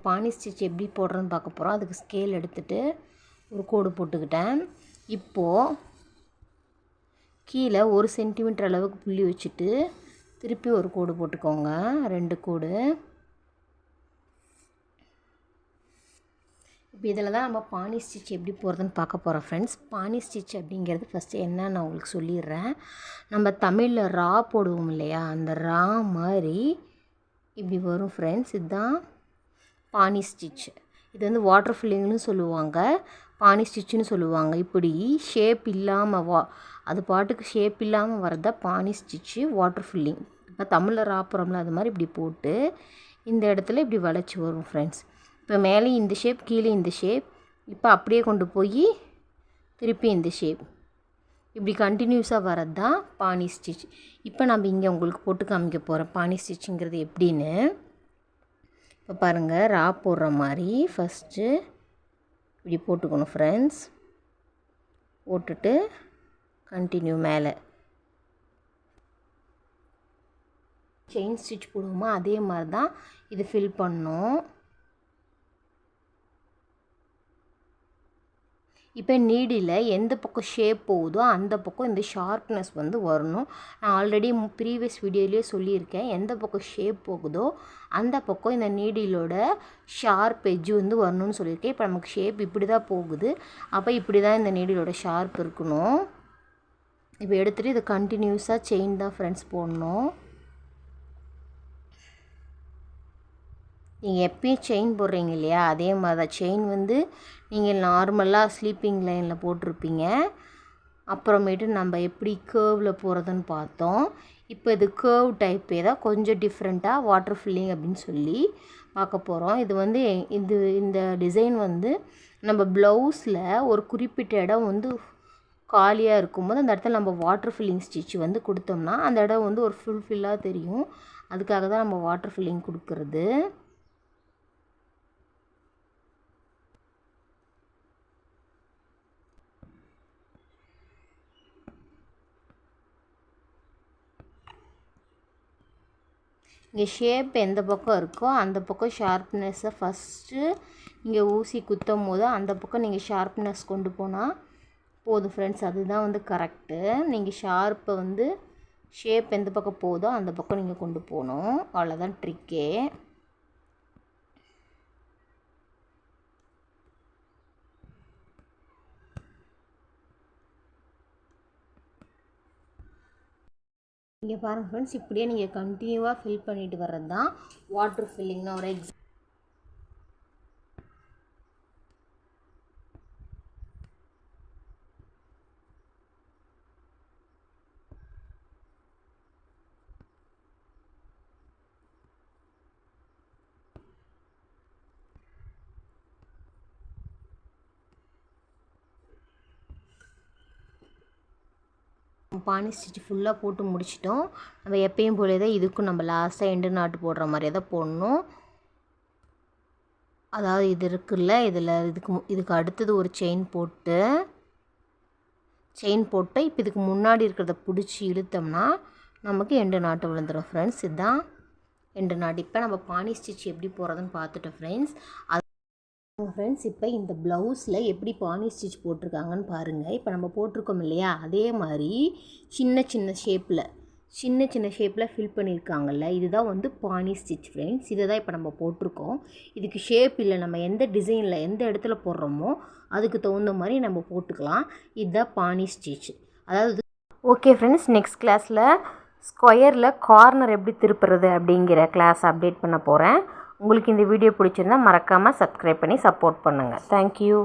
பானி stitch எப்படி போடுறதுன்னு பார்க்க போகிறோம். அதுக்கு ஸ்கேல் எடுத்துகிட்டு ஒரு கோடு போட்டுக்கிட்டேன். இப்போது கீழே 1 சென்டிமீட்டர் அளவுக்கு புள்ளி வச்சுட்டு திருப்பி ஒரு கோடு போட்டுக்கோங்க, 2 கோடு. இப்போ இதில் தான் நம்ம பானி ஸ்டிச் எப்படி போடுறதுன்னு பார்க்க போகிறோம் ஃப்ரெண்ட்ஸ். பானி ஸ்டிச் அப்படிங்கிறது ஃபஸ்ட்டு என்ன நான் உங்களுக்கு சொல்லிடுறேன். நம்ம தமிழில் ரா போடுவோம் இல்லையா, அந்த ரா மாதிரி இப்படி வரும் ஃப்ரெண்ட்ஸ். இதுதான் பானி ஸ்டிச். இது வந்து வாட்டர் ஃபில்லிங்னு சொல்லுவாங்க, பானி ஸ்டிச்சுன்னு சொல்லுவாங்க. இப்படி ஷேப் இல்லாமல் அது பாட்டுக்கு ஷேப் இல்லாமல் வரத பானி ஸ்டிச்சு, வாட்டர் ஃபில்லிங். இப்போ தமிழில் ராப்புறோம்ல அது மாதிரி இப்படி போட்டு இந்த இடத்துல இப்படி வளைச்சி வரும் ஃப்ரெண்ட்ஸ். இப்போ மேலே இந்த ஷேப், கீழே இந்த ஷேப், இப்போ அப்படியே கொண்டு போய் திருப்பி இந்த ஷேப், இப்படி கண்டினியூஸாக வரது தான் பானி ஸ்டிச். இப்போ நம்ம இங்கே உங்களுக்கு போட்டு காமிக்க போகிறோம் பானி ஸ்டிச்சுங்கிறது எப்படின்னு. இப்போ பாருங்கள், ரா போடுற மாதிரி ஃபஸ்ட்டு இப்படி போட்டுக்கணும் ஃப்ரெண்ட்ஸ். போட்டுட்டு கண்டினியூ மேலே செயின் ஸ்டிச் போடுவோமா அதே மாதிரி தான் இது ஃபில் பண்ணணும். இப்போ நீடில் எந்த பக்கம் ஷேப் போகுதோ அந்த பக்கம் இந்த ஷார்ப்னஸ் வந்து வரணும். நான் ஆல்ரெடி ப்ரீவியஸ் வீடியோலேயே சொல்லியிருக்கேன், எந்த பக்கம் ஷேப் போகுதோ அந்த பக்கம் இந்த நீடிலோட ஷார்ப் எட்ஜு வந்து வரணும்னு சொல்லியிருக்கேன். இப்போ நமக்கு ஷேப் இப்படி தான் போகுது, அப்போ இப்படி தான் இந்த நீடிலோட ஷார்ப் இருக்கணும். இப்போ எடுத்துகிட்டு இது கண்டினியூஸாக செயின் தான் ஃப்ரெண்ட்ஸ் போடணும். நீங்கள் எப்பயும் செயின் போடுறீங்க இல்லையா, அதே மாதிரி தான் செயின் வந்து நீங்கள் நார்மலாக ஸ்லீப்பிங் லைனில் போட்டிருப்பீங்க. அப்புறமேட்டு நம்ம எப்படி கேர்வில் போகிறதுன்னு பார்த்தோம். இப்போ இது கேர்வ் டைப்பே தான், கொஞ்சம் டிஃப்ரெண்ட்டாக வாட்டர் ஃபில்லிங் அப்படின்னு சொல்லி பார்க்க போகிறோம். இது வந்து இந்த டிசைன் வந்து நம்ம ப்ளவுஸில் ஒரு குறிப்பிட்ட இடம் வந்து காலியாக இருக்கும்போது அந்த இடத்துல நம்ம வாட்டர் ஃபில்லிங் ஸ்டிச் வந்து கொடுத்தோம்னா அந்த இடம் வந்து ஒரு ஃபுல்ஃபில்லாக தெரியும். அதுக்காக தான் நம்ம வாட்டர் ஃபில்லிங் கொடுக்குறது. இங்கே ஷேப் எந்த பக்கம் இருக்கோ அந்த பக்கம் ஷார்ப்னஸை ஃபஸ்ட்டு நீங்கள் ஊசி குத்தும் போது அந்த பக்கம் நீங்கள் ஷார்ப்னஸ் கொண்டு போனால் போதும் ஃப்ரெண்ட்ஸ். அதுதான் வந்து கரெக்டு. நீங்கள் ஷார்ப்பை வந்து ஷேப் எந்த பக்கம் போதோ அந்த பக்கம் நீங்கள் கொண்டு போகணும், அவ்வளோதான் ட்ரிக்கே. இங்கே பாருங்கள் ஃப்ரெண்ட்ஸ், இப்படியே நீங்கள் கண்டினியூவாக ஃபில் பண்ணிட்டு வர்றது தான் வாட்டர் ஃபில்லிங்னா ஒரு பானி ஸ்டிச் ஃபுல்லாக போட்டு முடிச்சிட்டோம். நம்ம எப்பயும் போல தான் இதுக்கும் நம்ம லாஸ்ட்டாக எண்டு நாட்டு போடுற மாதிரியே தான் போடணும். அதாவது இது இருக்குல்ல, இதுக்கு அடுத்தது ஒரு செயின் போட்டு இப்போ இதுக்கு முன்னாடி இருக்கிறத பிடிச்சி இழுத்தோம்னா நமக்கு எண்டு நாட்டு விழுந்துடும் ஃப்ரெண்ட்ஸ். இதுதான் எண்டு நாட்டு. இப்போ நம்ம பானி ஸ்டிச் எப்படி போடுறதுன்னு பார்த்துட்டோம் ஃப்ரெண்ட்ஸ். ஃப்ரெண்ட்ஸ், இப்போ இந்த ப்ளவுஸில் எப்படி பானி ஸ்டிச் போட்டிருக்காங்கன்னு பாருங்கள். இப்போ நம்ம போட்டிருக்கோம் இல்லையா, அதே மாதிரி சின்ன சின்ன ஷேப்பில் ஃபில் பண்ணியிருக்காங்கல்ல, இதுதான் வந்து பானி ஸ்டிச் ஃப்ரெண்ட்ஸ். இதை தான் இப்போ நம்ம போட்டிருக்கோம். இதுக்கு ஷேப் இல்லை, நம்ம எந்த டிசைனில் எந்த இடத்துல போடுறோமோ அதுக்கு தகுந்த மாதிரி நம்ம போட்டுக்கலாம். இதுதான் பானி ஸ்டிச். அதாவது ஓகே ஃப்ரெண்ட்ஸ், நெக்ஸ்ட் கிளாஸில் ஸ்கொயரில் கார்னர் எப்படி திருப்புறது அப்படிங்கிற கிளாஸ் அப்டேட் பண்ண போகிறேன். உங்களுக்கு இந்த வீடியோ பிடிச்சிருந்தால் மறக்காமல் சப்ஸ்கிரைப் பண்ணி சப்போர்ட் பண்ணுங்கள். தேங்க்யூ.